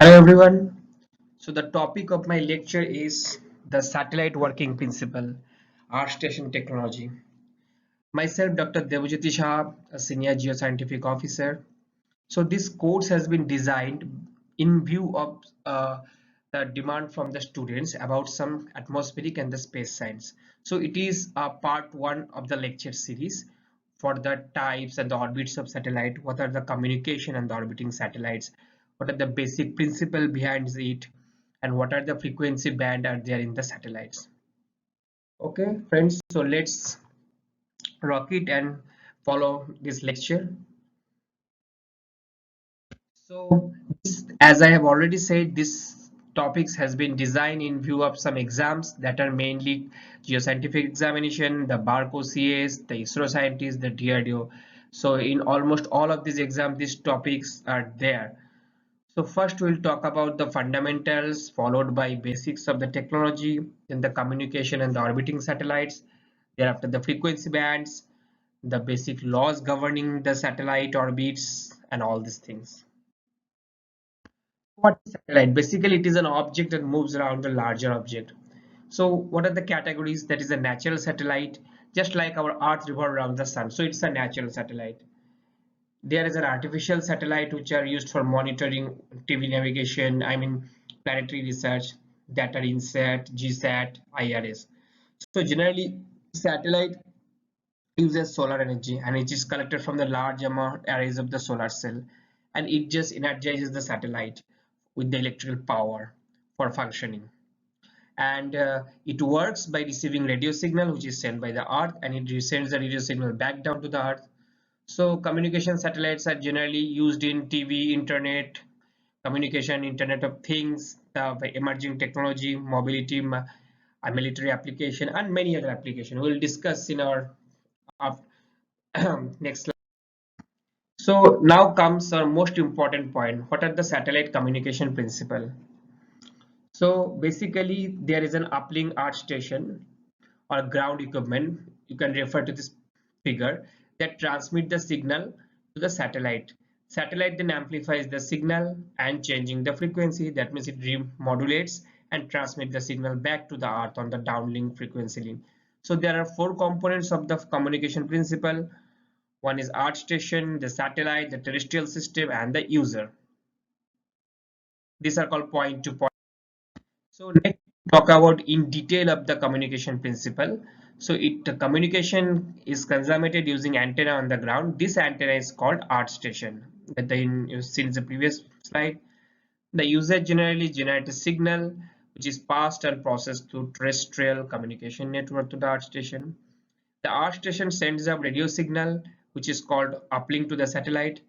Hello everyone. So the topic of my lecture is the satellite working principle, Earth station technology. Myself, Dr. Debajyoti, a senior geoscientific officer. So this course has been designed in view of the demand from the students about some atmospheric and the space science. So it is a part one of the lecture series for the types and the orbits of satellite, what are the communication and the orbiting satellites, what are the basic principle behind it, and what are the frequency band are there in the satellites. Okay, friends, so let's rock it and follow this lecture. So, as I have already said, this topics has been designed in view of some exams that are mainly geoscientific examination, the BARC OCES, the ISRO Scientists, the DRDO. So, in almost all of these exams, these topics are there. So, first we'll talk about the fundamentals, followed by basics of the technology, then the communication and the orbiting satellites, thereafter the frequency bands, the basic laws governing the satellite orbits, and all these things. What is satellite? Basically, it is an object that moves around a larger object. So, what are the categories? That is a natural satellite, just like our Earth revolves around the sun. So, it's a natural satellite. There is an artificial satellite which are used for monitoring TV navigation, I mean planetary research, that are INSAT, GSAT, IRS. So, generally, satellite uses solar energy and it is collected from the large amount arrays of the solar cell, and it just energizes the satellite with the electrical power for functioning. And it works by receiving radio signal which is sent by the earth, and it sends the radio signal back down to the earth. So communication satellites are generally used in TV, internet communication, internet of things, the emerging technology, mobility, a military application, and many other applications we'll discuss in our next slide. So now comes our most important point. What are the satellite communication principle? So basically there is an uplink earth station or ground equipment, you can refer to this figure, that transmit the signal to the satellite. Satellite then amplifies the signal and changing the frequency. That means it remodulates and transmit the signal back to the earth on the downlink frequency link. So there are four components of the communication principle. One is earth station, the satellite, the terrestrial system, and the user. These are called point to point. So let's talk about in detail of the communication principle. So the communication is consummated using antenna on the ground. This antenna is called earth station. You've seen the previous slide. The user generally generates a signal which is passed and processed through terrestrial communication network to the earth station. The earth station sends a radio signal which is called uplink to the satellite.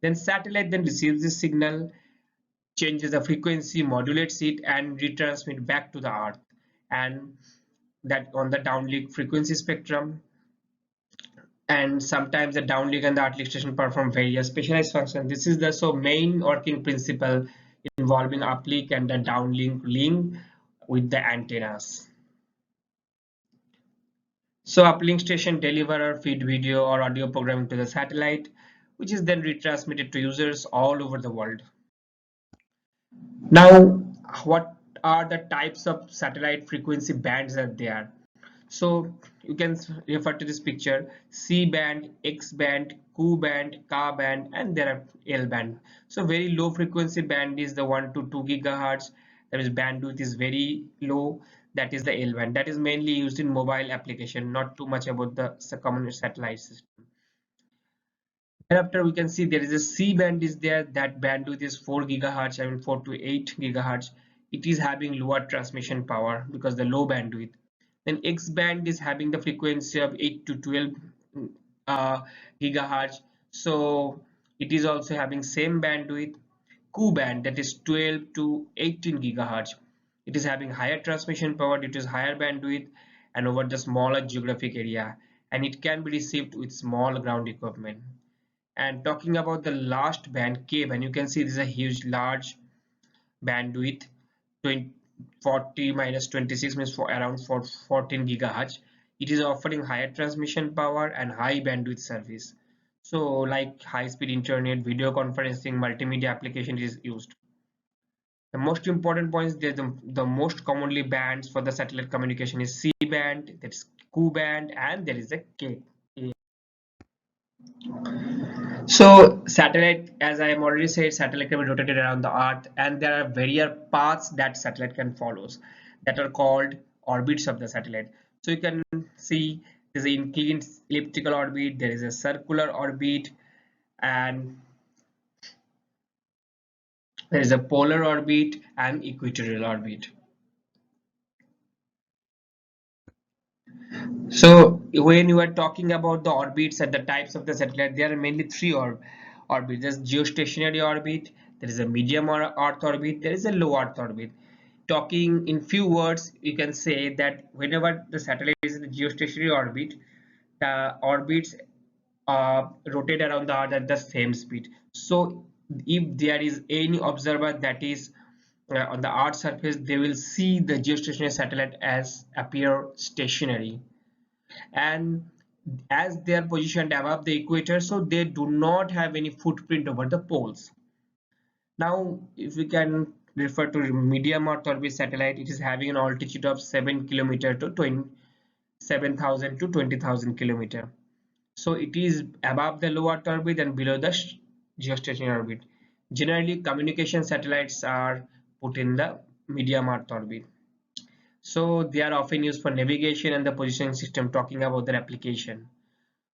Then satellite then receives this signal, changes the frequency, modulates it, and retransmit back to the earth, and that on the downlink frequency spectrum. And sometimes the downlink and the uplink station perform various specialized functions. This is the main working principle involving uplink and the downlink link with the antennas. So uplink station deliver or feed video or audio programming to the satellite, which is then retransmitted to users all over the world. Now, what are the types of satellite frequency bands that there? So you can refer to this picture: C band, X band, Q band, Ka band, and there are L band. So very low frequency band is the 1 to 2 gigahertz. That is bandwidth is very low. That is the L band. That is mainly used in mobile application. Not too much about the common satellite system. Thereafter, we can see there is a C band is there. That bandwidth is 4 gigahertz, I mean 4 to 8 gigahertz. It is having lower transmission power because the low bandwidth. Then X band is having the frequency of 8 to 12 uh, gigahertz. So it is also having same bandwidth. Q band, that is 12 to 18 gigahertz. It is having higher transmission power due to higher bandwidth and over the smaller geographic area, and it can be received with small ground equipment. And talking about the last band, K band, you can see this is a huge large bandwidth. 20, 40 minus 26 means for around 14 gigahertz. It is offering higher transmission power and high bandwidth service. So like high speed internet, video conferencing, multimedia application is used. The most important point is that the most commonly bands for the satellite communication is C band, that is Q band, and there is a K. So satellite, as I have already said, satellite can be rotated around the Earth, and there are various paths that satellite can follow that are called orbits of the satellite. So you can see there's an inclined elliptical orbit, there is a circular orbit, and there is a polar orbit and equatorial orbit. So when you are talking about the orbits and the types of the satellite, there are mainly three orbits. There's geostationary orbit, there is a medium Earth orbit, there is a low Earth orbit. Talking in few words, you can say that whenever the satellite is in the geostationary orbit, the orbits rotate around the Earth at the same speed. So if there is any observer that is on the Earth's surface, they will see the geostationary satellite as appear stationary, and as they are positioned above the equator, so they do not have any footprint over the poles. Now if we can refer to medium earth orbit satellite, it is having an altitude of 7 km to 27,000 to 20,000 km. So it is above the low earth orbit and below the geostationary orbit. Generally communication satellites are put in the medium earth orbit. So they are often used for navigation and the positioning system, talking about their application.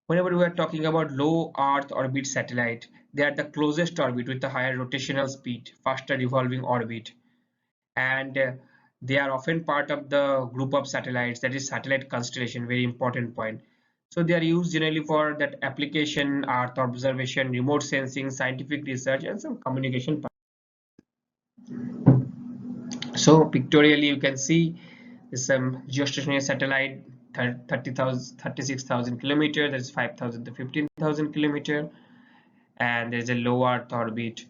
Whenever we are talking about low Earth orbit satellite, they are the closest orbit with a higher rotational speed, faster revolving orbit, and they are often part of the group of satellites, that is satellite constellation, very important point. So they are used generally for that application, Earth observation, remote sensing, scientific research, and some communication. So pictorially you can see this geostationary satellite, 30,000, 36,000 kilometer, that is 5,000 to 15,000 kilometer, and there is a low Earth orbit,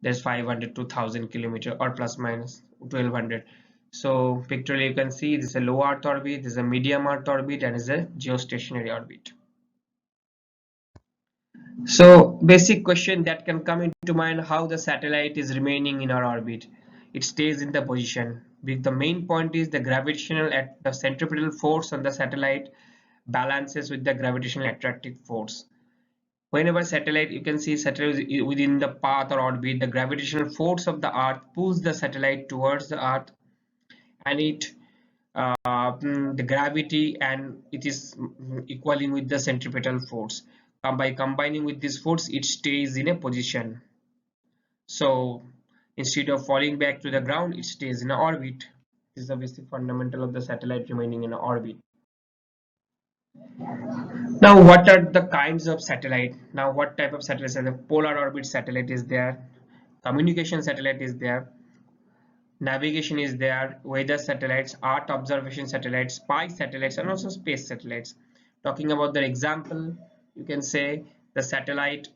there's 500 to 1,000 kilometer or plus minus 1,200. So pictorially you can see this is a low Earth orbit, this is a medium Earth orbit, and is a geostationary orbit. So basic question that can come into mind: how the satellite is remaining in our orbit. It stays in the position. The main point is the gravitational at the centripetal force on the satellite balances with the gravitational attractive force. Whenever satellite, you can see satellite is within the path or orbit, the gravitational force of the Earth pulls the satellite towards the Earth, and the gravity, and it is equaling with the centripetal force. By combining with this force, it stays in a position. So instead of falling back to the ground, it stays in an orbit. This is the basic fundamental of the satellite remaining in an orbit. Now, what are the kinds of satellite? Now, what type of satellites are there? Polar orbit satellite is there, communication satellite is there, navigation is there, weather satellites, art observation satellites, spy satellites, and also space satellites. Talking about the example, you can say the satellite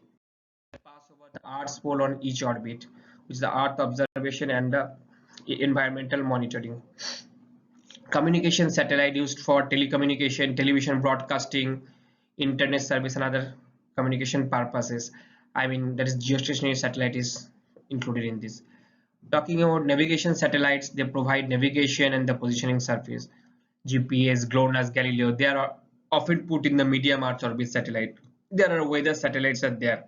pass over the Earth's pole on each orbit, which is the Earth observation and the environmental monitoring. Communication satellite used for telecommunication, television broadcasting, internet service, and other communication purposes. I mean, that is geostationary satellite is included in this. Talking about navigation satellites, they provide navigation and the positioning service. GPS, GLONASS, Galileo, they are often put in the medium Earth orbit satellite. There are weather satellites are there.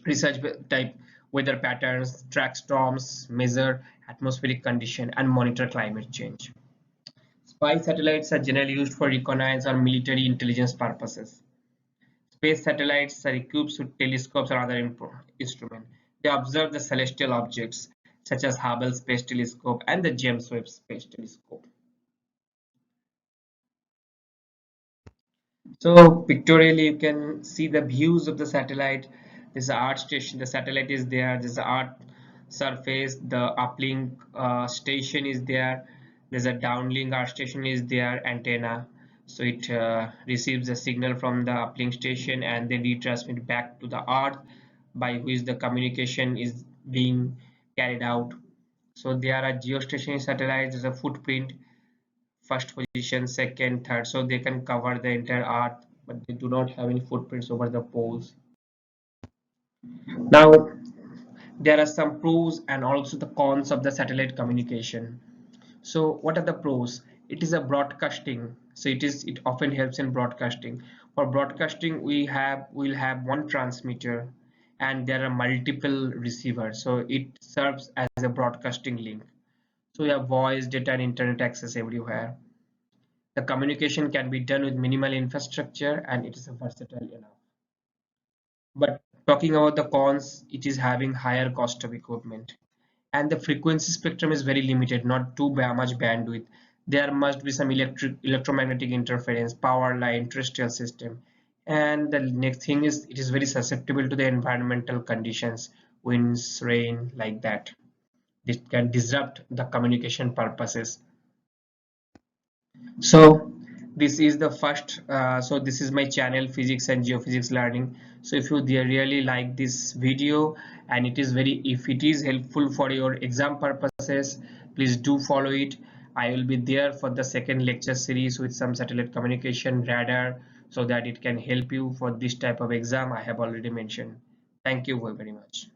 Research type weather patterns, track storms, measure atmospheric condition, and monitor climate change. Spy satellites are generally used for reconnaissance or military intelligence purposes. Space satellites are equipped with telescopes or other instruments. They observe the celestial objects such as Hubble Space Telescope and the James Webb Space Telescope. So pictorially you can see the views of the satellite. This is the Earth station, the satellite is there, this is the Earth surface, the uplink station is there, there's a downlink Earth station is there, antenna. So it receives the signal from the uplink station and then retransmit back to the Earth, by which the communication is being carried out. So there are geostationary satellites, there's a footprint, first position, second, third, so they can cover the entire Earth, but they do not have any footprints over the poles. Now There are some pros and also the cons of the satellite communication. So what are the pros? It is a broadcasting. So it often helps in broadcasting. For broadcasting, we'll have one transmitter and there are multiple receivers. So it serves as a broadcasting link. So we have voice, data, and internet access everywhere. The communication can be done with minimal infrastructure and it is versatile enough. But talking about the cons, it is having higher cost of equipment. And the frequency spectrum is very limited, not too much bandwidth. There must be some electromagnetic interference, power line, terrestrial system. And the next thing is it is very susceptible to the environmental conditions, winds, rain, like that. This can disrupt the communication purposes. So this is the first so this is my channel, physics and geophysics learning. So if you really like this video and if it is helpful for your exam purposes, please do follow it. I will be there for the second lecture series with some satellite communication radar, so that it can help you for this type of exam I have already mentioned. Thank you very much.